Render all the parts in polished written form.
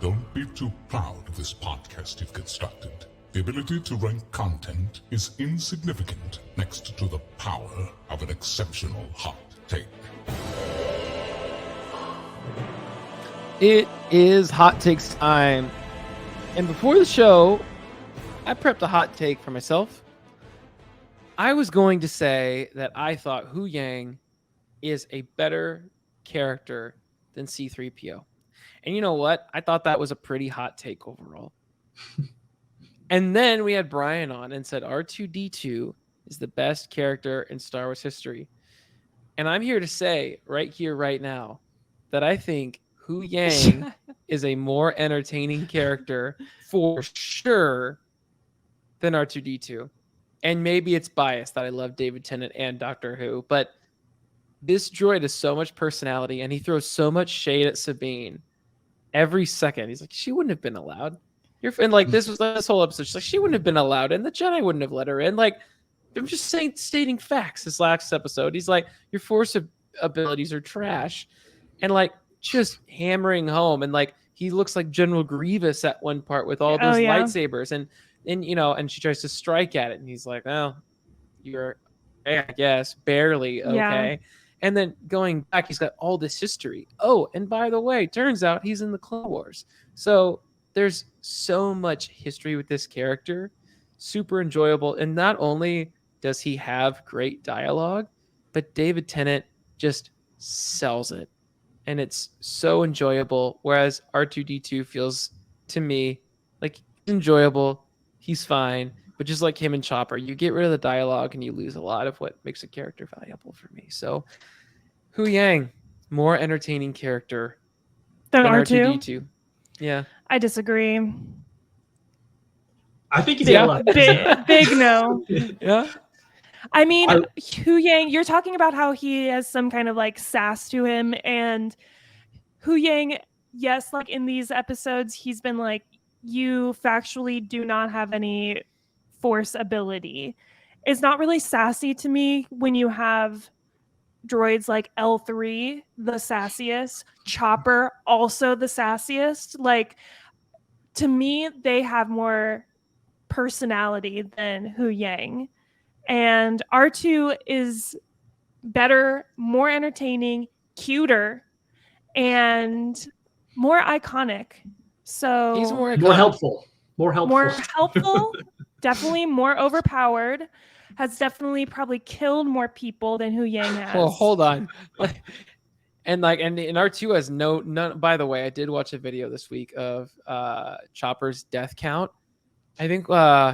Don't be too proud of this podcast you've constructed. The ability to rank content is insignificant next to the power of an exceptional hot take. It is hot takes time. And before the show, I prepped a hot take for myself. I was going to say that I thought Huyang is a better character than C-3PO. And you know what? I thought that was a pretty hot take overall. And then we had Bryan on and said R2-D2 is the best character in Star Wars history. And I'm here to say right here, right now, that I think Huyang is a more entertaining character for sure than R2-D2. And maybe it's biased that I love David Tennant and Doctor Who, but this droid has so much personality and he throws so much shade at Sabine every second. He's like, she wouldn't have been allowed. And like this whole episode, she's like, she wouldn't have been allowed, and the Jedi wouldn't have let her in. Like, I'm just stating facts. This last episode, he's like, your force abilities are trash, and like just hammering home. And like he looks like General Grievous at one part with all those lightsabers, and you know, and she tries to strike at it, and he's like, oh, you're, I guess, barely okay. Yeah. And then going back, he's got all this history. Oh, and by the way, turns out he's in the Clone Wars. So there's so much history with this character. Super enjoyable. And not only does he have great dialogue, but David Tennant just sells it. And it's so enjoyable. Whereas R2-D2 feels, to me, like enjoyable. He's fine. But just like him and Chopper, you get rid of the dialogue and you lose a lot of what makes a character valuable for me. So Huyang, more entertaining character than R2-D2. Yeah. I disagree. I think he's a lot. Big no. Yeah. I mean, Huyang, you're talking about how he has some kind of like sass to him, and Huyang, yes, like in these episodes, he's been like, you factually do not have any force ability. It's not really sassy to me when you have droids like L3, the sassiest, Chopper, also the sassiest. Like, to me, they have more personality than Huyang. And R2 is better, more entertaining, cuter, and more iconic. So he's more helpful. More helpful. Definitely more overpowered. Has definitely probably killed more people than Huyang has. Well, hold on. And R2 has none. By the way, I did watch a video this week of Chopper's death count. I think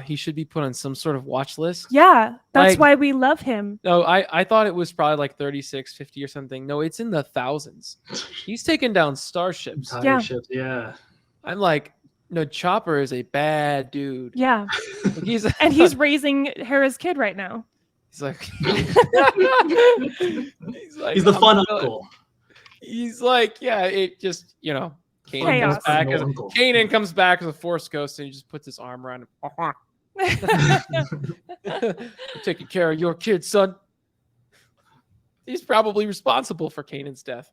he should be put on some sort of watch list. Yeah, that's why we love him. No, I thought it was probably like 36, 50 or something. No, it's in the thousands. He's taken down starships. Ships, yeah. I'm like, no, Chopper is a bad dude. Yeah. He's raising Hera's kid right now. He's like, he's the fun uncle. He's like, yeah, it just, you know, Kanan comes back as a Force ghost and he just puts his arm around him. I'm taking care of your kid, son. He's probably responsible for Kanan's death.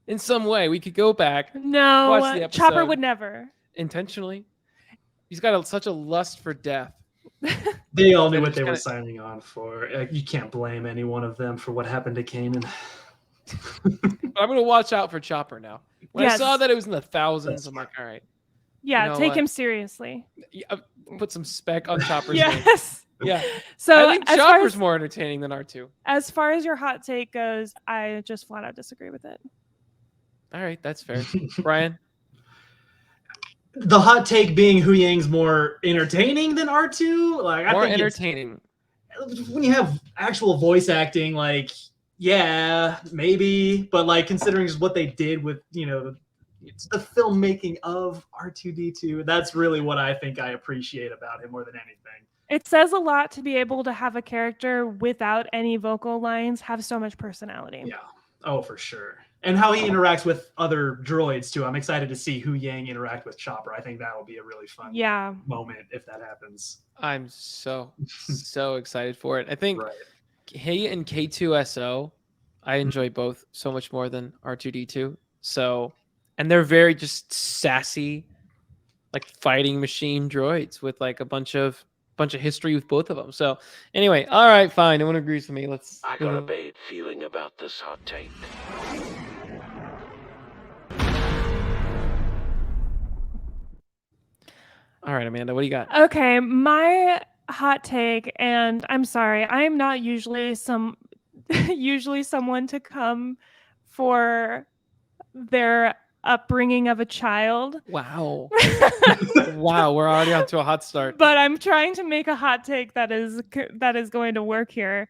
In some way, we could go back. No, watch the episode. Chopper would never. Intentionally. He's got such a lust for death. They all knew what they were signing on for. You can't blame any one of them for what happened to Kanan. I'm going to watch out for Chopper now. When I saw that it was in the thousands, I'm like, all right. Yeah, take him seriously. Put some spec on Chopper's Yes. name. Yeah. So I think Chopper's more entertaining than R2. As far as your hot take goes, I just flat out disagree with it. All right, that's fair. Bryan? The hot take being Huyang's more entertaining than R2? Like, more entertaining. When you have actual voice acting, like, yeah, maybe. But, like, considering just what they did with, you know, the filmmaking of R2-D2, that's really what I think I appreciate about him more than anything. It says a lot to be able to have a character without any vocal lines have so much personality. Yeah. Oh, for sure. And how he interacts with other droids, too. I'm excited to see Huyang interact with Chopper. I think that will be a really fun moment if that happens. I'm so excited for it. I think he and K2SO, I enjoy both so much more than R2-D2. So and they're very just sassy, like fighting machine droids with like a bunch of history with both of them. So anyway, all right, fine. No one agrees with me. Let's. I got a bad feeling about this hot take. All right, Amanda, what do you got? Okay, my hot take, and I'm sorry, I'm not usually usually someone to come for their upbringing of a child. Wow. Wow, we're already on to a hot start. But I'm trying to make a hot take that is going to work here.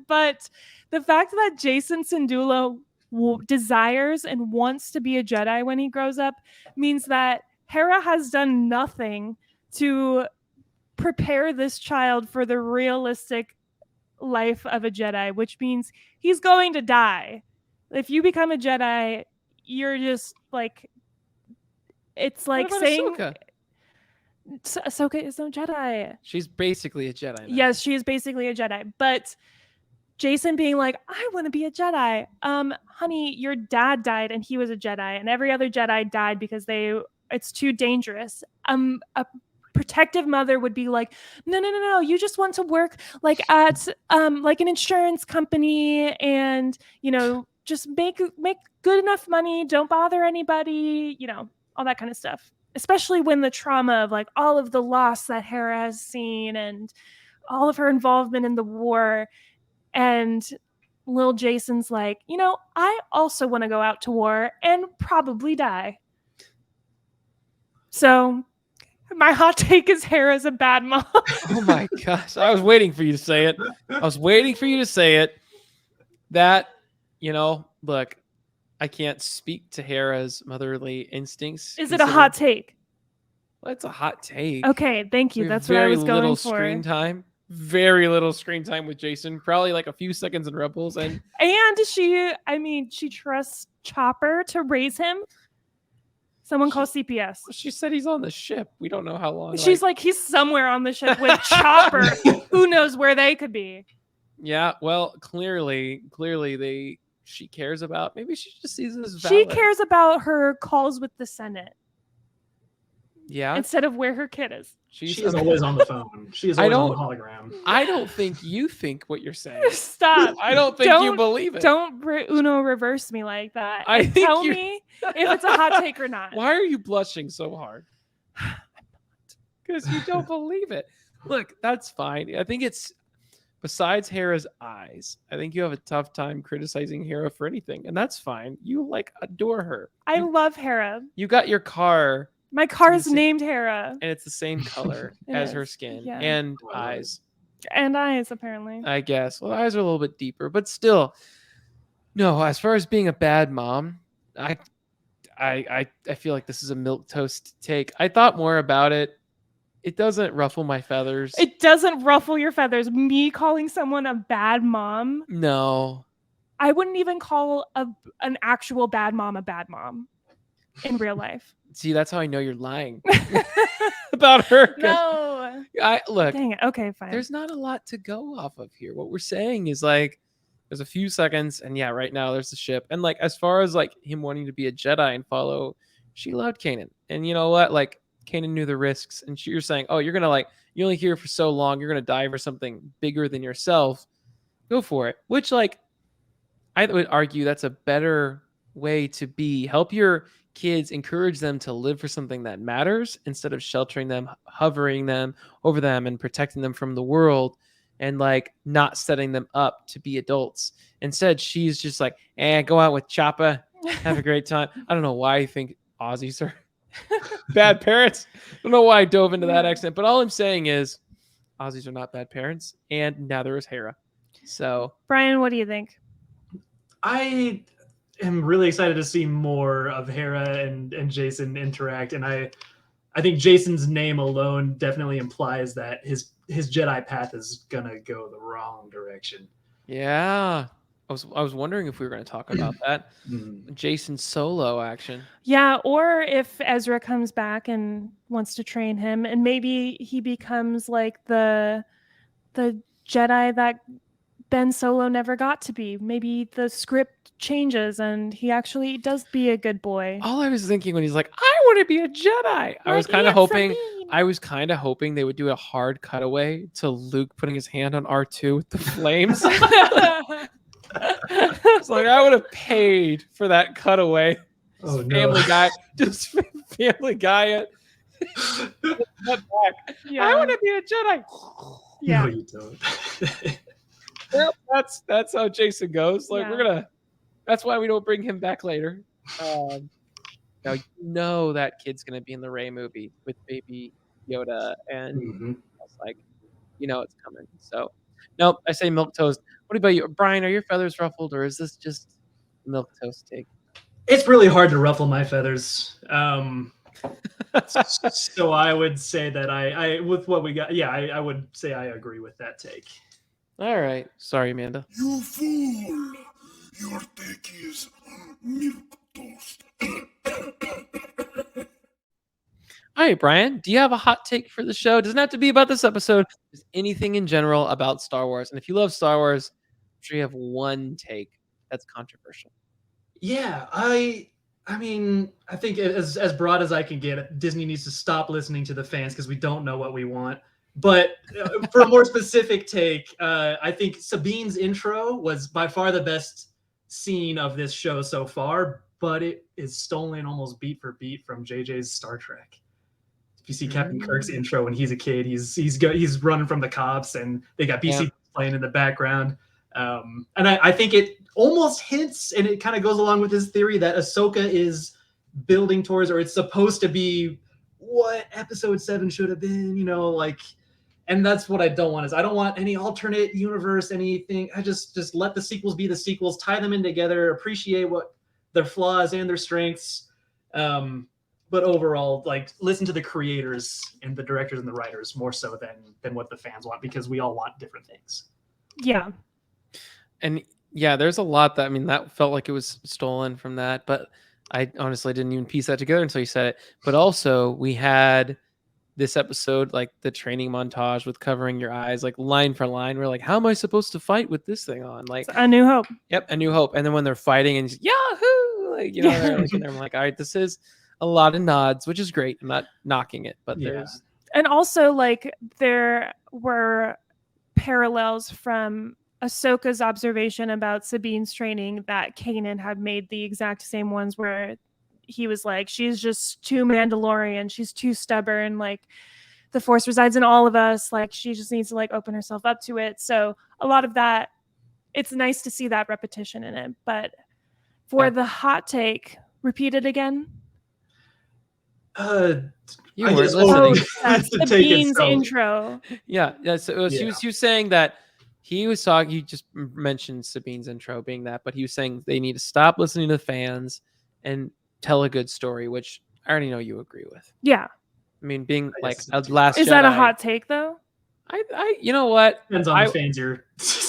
But the fact that Jacen Syndulla desires and wants to be a Jedi when he grows up means that Hera has done nothing to prepare this child for the realistic life of a Jedi, which means he's going to die. If you become a Jedi, you're just like, it's like saying Ahsoka is no Jedi. She's basically a Jedi now. Yes, she is basically a Jedi. But Jacen being like, I want to be a Jedi. Honey, your dad died and he was a Jedi, and every other Jedi died because it's too dangerous. A protective mother would be like, no, you just want to work like at like an insurance company, and just make good enough money, don't bother anybody, all that kind of stuff. Especially when the trauma of like all of the loss that Hera has seen and all of her involvement in the war. And Lil Jacen's like, I also want to go out to war and probably die. So my hot take is Hera's a bad mom. Oh my gosh. I was waiting for you to say it. That, look, I can't speak to Hera's motherly instincts. Is it a hot take? Well, it's a hot take. Okay, thank you. That's what I was going for. Very little screen time with Jacen. Probably like a few seconds in Rebels, and she trusts Chopper to raise him. Someone call CPS. She said he's on the ship. We don't know how long. She's like he's somewhere on the ship with Chopper. Who knows where they could be? Yeah, well, clearly she cares about. Maybe she just sees it as valid. She cares about her calls with the Senate. Yeah. Instead of where her kid is. She is always on the phone. She is always on the hologram. I don't think you think what you're saying. Stop. I don't think you believe it. Don't Uno reverse me like that. Tell me if it's a hot take or not. Why are you blushing so hard? Because you don't believe it. Look, that's fine. I think it's, besides Hera's eyes, I think you have a tough time criticizing Hera for anything. And that's fine. You adore her. I love Hera. You got your car. My car is named Hera. And it's the same color as her skin and eyes. And eyes, apparently. I guess. Well, the eyes are a little bit deeper, but still. No, as far as being a bad mom, I feel like this is a milquetoast take. I thought more about it. It doesn't ruffle my feathers. It doesn't ruffle your feathers. Me calling someone a bad mom? No. I wouldn't even call an actual bad mom a bad mom in real life. See, that's how I know you're lying about her. No. Look. Dang it. Okay, fine. There's not a lot to go off of here. What we're saying is there's a few seconds, and yeah, right now there's the ship. And as far as him wanting to be a Jedi and follow, she loved Kanan. And you know what? Kanan knew the risks. And you're saying, oh, you're gonna you're only here for so long. You're gonna die for something bigger than yourself. Go for it. Which I would argue that's a better way to be. Help your kids, encourage them to live for something that matters instead of sheltering them, hovering them over them, and protecting them from the world, and not setting them up to be adults. Instead, she's just go out with Choppa, have a great time. I don't know why I think Aussies are bad parents. I don't know why I dove into that accent, but all I'm saying is Aussies are not bad parents, and neither is Hera. So, Bryan, what do you think? I am really excited to see more of Hera and Jacen interact, and I think Jacen's name alone definitely implies that his Jedi path is gonna go the wrong direction. Yeah, I was wondering if we were going to talk about that. Jacen solo action. Yeah, or if Ezra comes back and wants to train him, and maybe he becomes the Jedi that Ben Solo never got to be. Maybe the script changes and he actually does be a good boy. All I was thinking when he's like, I want to be a Jedi. I was Like, kind of "Aunt hoping Sabine." I was kind of hoping they would do a hard cutaway to Luke putting his hand on R2 with the flames. It's like I would have paid for that cutaway. Oh, no. Family Guy, just Family Guy it. Back. Yeah. I want to be a Jedi. Yeah. No, you don't. Well, that's how Jacen goes. Like Yeah. that's why we don't bring him back later. Now you know that kid's gonna be in the Rey movie with Baby Yoda, and Mhm. I was like, you know it's coming. So, nope. I say milk toast. What about you, Bryan? Are your feathers ruffled, or is this just milk toast take? It's really hard to ruffle my feathers. So I would say that I with what we got, yeah, I would say I agree with that take. All right. Sorry, Amanda. You fool! Your take is milk toast. All right, Bryan. Do you have a hot take for the show? It doesn't have to be about this episode. Just anything in general about Star Wars. And if you love Star Wars, I'm sure you have one take that's controversial. Yeah, I mean, I think as broad as I can get, Disney needs to stop listening to the fans because we don't know what we want. But for a more specific take, I think Sabine's intro was by far the best scene of this show so far, but it is stolen almost beat for beat from JJ's Star Trek. If you see Captain Kirk's intro when he's a kid, he's running from the cops, and they got BC playing in the background. And I think it almost hints, and it kind of goes along with his theory that Ahsoka is building towards, or it's supposed to be what Episode 7 should have been, like, and that's what I don't want. Is I don't want any alternate universe, anything. I just let the sequels be the sequels, tie them in together, appreciate what their flaws and their strengths. But overall, like, listen to the creators and the directors and the writers more so than what the fans want, because we all want different things. Yeah. And yeah, there's a lot that felt like it was stolen from that, but I honestly didn't even piece that together until you said it. But also, we had this episode, like the training montage with covering your eyes, like line for line. We're like, how am I supposed to fight with this thing on? Like, A New Hope. Yep, A New Hope. And then when they're fighting and just, Yahoo! Like, they're like, and I'm like, all right, this is a lot of nods, which is great. I'm not knocking it, but there's. And also, like, there were parallels from Ahsoka's observation about Sabine's training that Kanan had made the exact same ones, where he was like, she's just too Mandalorian, she's too stubborn, like the Force resides in all of us, like she just needs to like open herself up to it. So a lot of that, it's nice to see that repetition in it. But for the hot take, repeat it again. You weren't listening. Sabine's intro. Yeah. So she was saying that he was talking. He just mentioned Sabine's intro being that, but he was saying they need to stop listening to the fans and tell a good story, which I already know you agree with. Yeah. I mean, being like a Last Jedi. Is that a hot take though? I you know what? Depends on the fans you're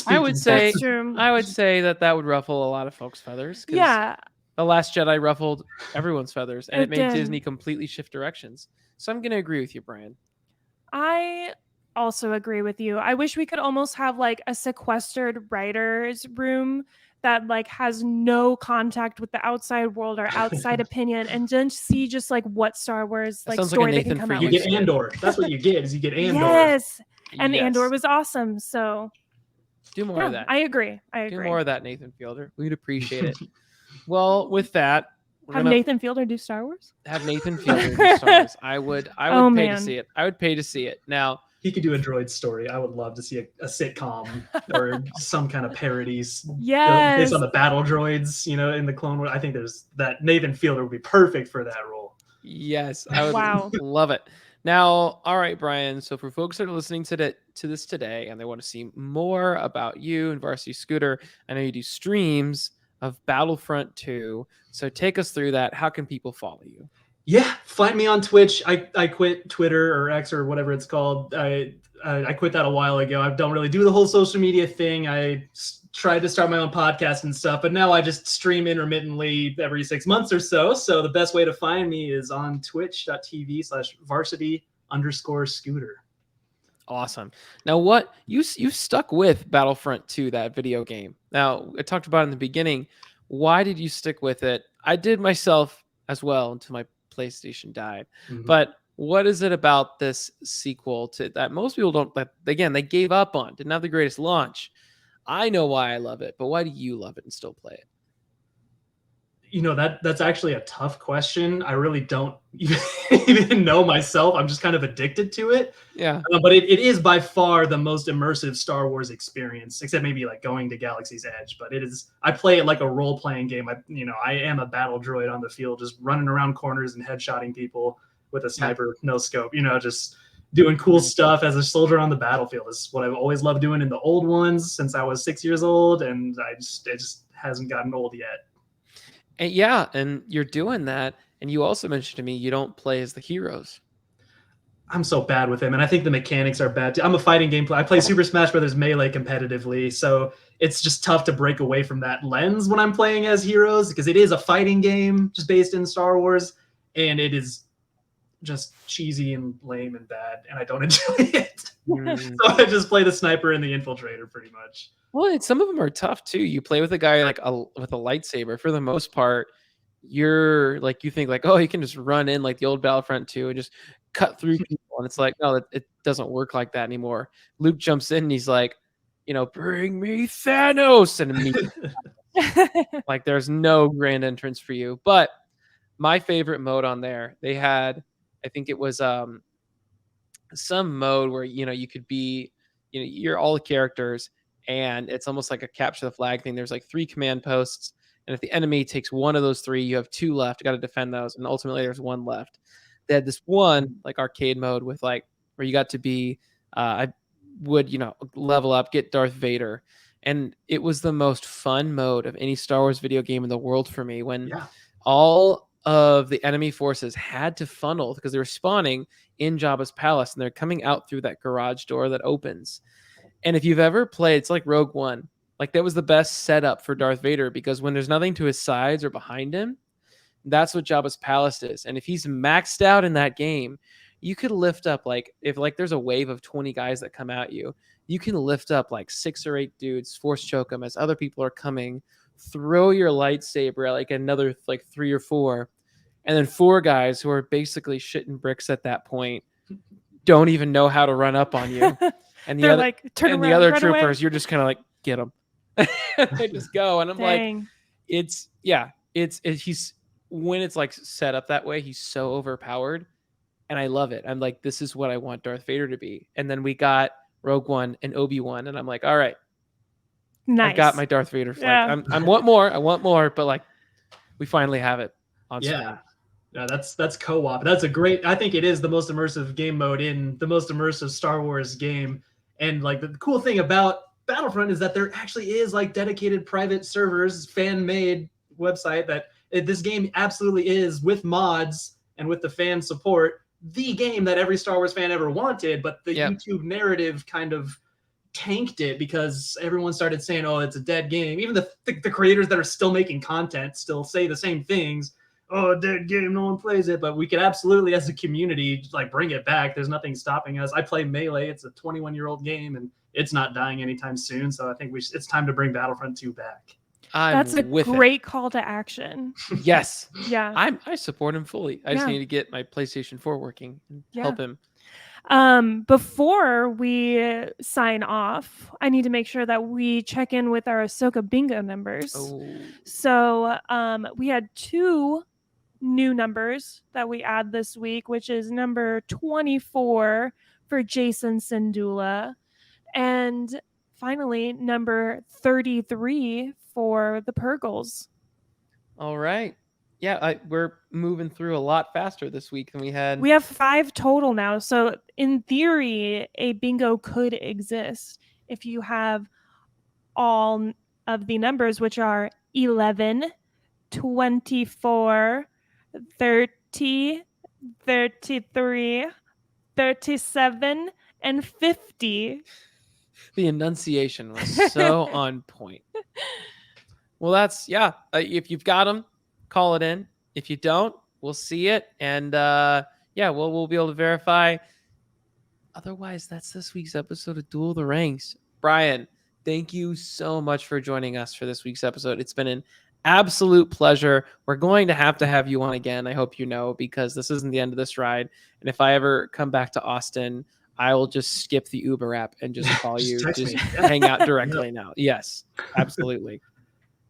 I would say That's true. I would say that would ruffle a lot of folks' feathers. Yeah. The Last Jedi ruffled everyone's feathers, and it made did. Disney completely shift directions. So I'm going to agree with you, Bryan. I also agree with you. I wish we could almost have like a sequestered writer's room that like has no contact with the outside world or outside opinion, and then see just like what Star Wars like story they can come out You with. get Andor. That's what you get. Is you get Andor. Yes, and Andor was awesome. So do more of that. I agree. Do more of that, Nathan Fielder. We'd appreciate it. Well, with that, have Nathan Fielder do Star Wars. Have Nathan Fielder do Star Wars. I would pay to see it. I would pay to see it. Now he could do a droid story. I would love to see a sitcom or some kind of parodies. Yes, based on the battle droids, in the Clone Wars. I think that Nathan Fielder would be perfect for that role. Yes, I would love it. Now, all right, Bryan. So for folks that are listening to this today and they want to see more about you and Varsity Scooter, I know you do streams of Battlefront 2. So take us through that. How can people follow you? Yeah, find me on Twitch. I quit Twitter or X or whatever it's called. I quit that a while ago. I don't really do the whole social media thing. I tried to start my own podcast and stuff, but now I just stream intermittently every 6 months or so. So the best way to find me is on twitch.tv/varsity_scooter. Awesome. Now, what you stuck with Battlefront 2, that video game. Now, I talked about it in the beginning. Why did you stick with it? I did myself as well until my PlayStation died. Mhm. But what is it about this sequel to that most people don't? But again, they gave up on. Didn't have the greatest launch. I know why I love it, but why do you love it and still play it? That's actually a tough question. I really don't even know myself. I'm just kind of addicted to it. Yeah. But it is by far the most immersive Star Wars experience, except maybe like going to Galaxy's Edge. But it is. I play it like a role playing game. I am a battle droid on the field, just running around corners and headshotting people with a sniper, no scope. Just doing cool stuff as a soldier on the battlefield is what I've always loved doing in the old ones since I was 6 years old, and it just hasn't gotten old yet. And yeah, and you're doing that. And you also mentioned to me you don't play as the heroes. I'm so bad with him, and I think the mechanics are bad too. I'm a fighting game player. I play Super Smash Brothers Melee competitively, so it's just tough to break away from that lens when I'm playing as heroes, because it is a fighting game just based in Star Wars, and it is just cheesy and lame and bad, and I don't enjoy it. So I just play the sniper and the infiltrator pretty much. Well, some of them are tough too. You play with a guy with a lightsaber. For the most part, you're like you think like, oh, you can just run in like the old Battlefront 2 and just cut through people, and it's like, no, it doesn't work like that anymore. Luke jumps in and he's like, bring me Thanos, and immediately, like there's no grand entrance for you. But my favorite mode on there, they had, I think it was some mode where you could be, you're all the characters, and it's almost like a capture the flag thing. There's like 3 command posts, and if the enemy takes one of those 3, you have 2 left. You got to defend those, and ultimately there's 1 left. They had this one like arcade mode with like where you got to be, I would level up, get Darth Vader, and it was the most fun mode of any Star Wars video game in the world for me. When all of the enemy forces had to funnel because they were spawning in Jabba's palace, and they're coming out through that garage door that opens. And if you've ever played, it's like Rogue One. Like that was the best setup for Darth Vader, because when there's nothing to his sides or behind him, that's what Jabba's palace is. And if he's maxed out in that game, you could lift up if there's a wave of 20 guys that come at you, you can lift up like 6 or 8 dudes, force choke them as other people are coming, throw your lightsaber at like another like 3 or 4, and then 4 guys who are basically shitting bricks at that point don't even know how to run up on you. And the other turn and around, the other right troopers, away. you're just kind of like, get them. They just go, and I'm Dang. like, it's he's when it's like set up that way, he's so overpowered, and I love it. I'm like, this is what I want Darth Vader to be. And then we got Rogue One and Obi-Wan, and I'm like, all right, Nice. I've got my Darth Vader flag. Yeah. I want more, but like, we finally have it on screen. Yeah, that's co-op. That's a great. I think it is the most immersive game mode in the most immersive Star Wars game. And like the cool thing about Battlefront is that there actually is like dedicated private servers, fan-made website that this game absolutely is, with mods and with the fan support, the game that every Star Wars fan ever wanted. But the YouTube narrative kind of tanked it because everyone started saying, "Oh, it's a dead game." Even the creators that are still making content still say the same things. Oh, dead game, no one plays it. But we could absolutely, as a community, like bring it back. There's nothing stopping us. I play Melee. It's a 21-year-old game, and it's not dying anytime soon. So I think it's time to bring Battlefront 2 back. That's a great call to action. Yes. Yeah. I support him fully. I just need to get my PlayStation 4 working and help him. Before we sign off, I need to make sure that we check in with our Ahsoka bingo numbers. So we had 2 new numbers that we add this week, which is number 24 for Jacen Syndulla, and finally number 33 for the Purgles. All right. Yeah, we're moving through a lot faster this week than we had. We have 5 total now. So in theory, a bingo could exist if you have all of the numbers, which are 11, 24, 30, 33, 37, and 50. The enunciation was so on point. Well, that's, if you've got them, call it in. If you don't, we'll see it. And we'll be able to verify. otherwise, that's this week's episode of Duel the Ranks. Bryan, thank you so much for joining us for this week's episode. It's been an absolute pleasure. We're going to have you on again. I hope you know, because this isn't the end of this ride. And if I ever come back to Austin, I will just skip the Uber app and just call Just you, text just me. hang out directly now. Yes, absolutely.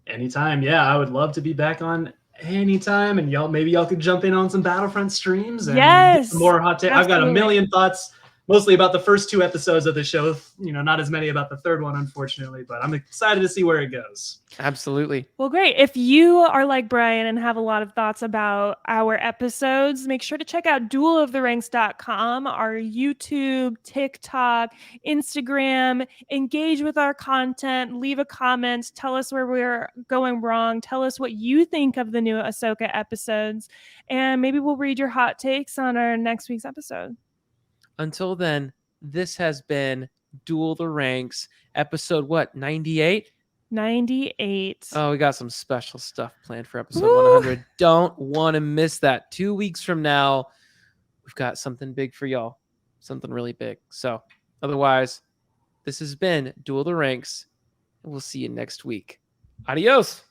Anytime. Yeah, I would love to be back on anytime. And maybe y'all could jump in on some Battlefront streams and get Yes, some more hot takes. I've got a absolutely. million thoughts, mostly about the first 2 episodes of the show. Not as many about the third one, unfortunately, but I'm excited to see where it goes. Absolutely. Well, great. If you are like Bryan and have a lot of thoughts about our episodes, make sure to check out dueloftheranks.com, our YouTube, TikTok, Instagram. Engage with our content, leave a comment, tell us where we're going wrong, tell us what you think of the new Ahsoka episodes, and maybe we'll read your hot takes on our next week's episode. Until then, this has been Duel the Ranks, episode 98? 98. Oh, we got some special stuff planned for episode Woo! 100. Don't want to miss that. 2 weeks from now, we've got something big for y'all. Something really big. So, otherwise, this has been Duel the Ranks, and we'll see you next week. Adios.